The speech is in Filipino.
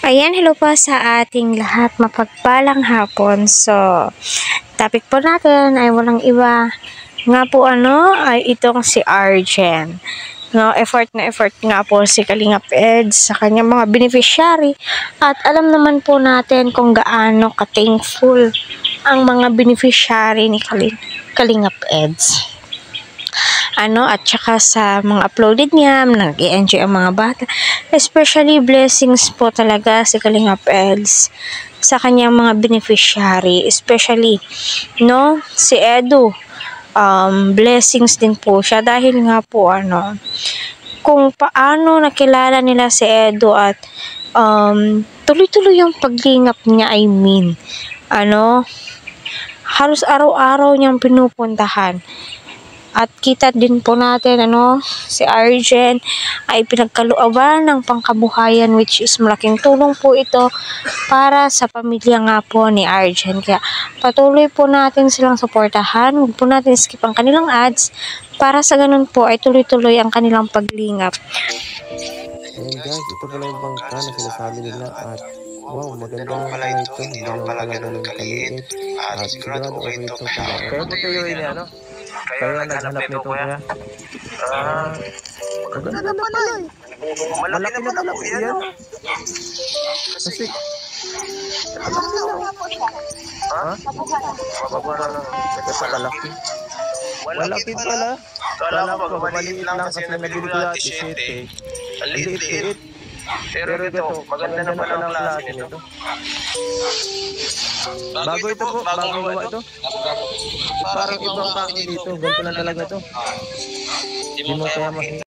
Ayan, hello po sa ating lahat. Mapagpalang hapon. So, topic po natin ay walang iba. Nga po ay itong si Arjen. No, effort na effort nga po si Kalingap Eds sa kanyang mga beneficiary. At alam naman po natin kung gaano ka-thankful ang mga beneficiary ni Kalingap Eds. At saka sa mga uploaded niya, nag-i-enjoy ang mga bata. Especially blessings po talaga si Kalingap Eds sa kanyang mga beneficiary. Especially, si Edu. Blessings din po siya dahil nga po kung paano nakilala nila si Edu at tuloy-tuloy yung paglingap niya, halos araw-araw niyang pinupuntahan. At kita din po natin, si Arjen ay pinagkaluaban ng pangkabuhayan, which is malaking tulong po ito para sa pamilya nga po ni Arjen. Kaya patuloy po natin silang suportahan. Huwag po natin skip ang kanilang ads para sa ganun po ay tuloy-tuloy ang kanilang paglingap. Ayan guys, ito pala yung bangka na sinasabi nila at wow, maganda nga pala ito. Hindi naman pala ganun kaliit at sigurado okay ito pala. Kaya po kayo yun Kaya naghanap nito kuya? Maganda na pala eh. Malaki na pala po yan. Kasi mababa na. Kasi malaki. Malaki pala. Kala ko maliit lang kasi nabili ko dati 7. Ang liit. Pero ito, maganda na pala ang klase nito. Bago ito po, bagong gawa ito. Parang ibang pangin dito, ganito lang talaga ito. Hindi mo kaya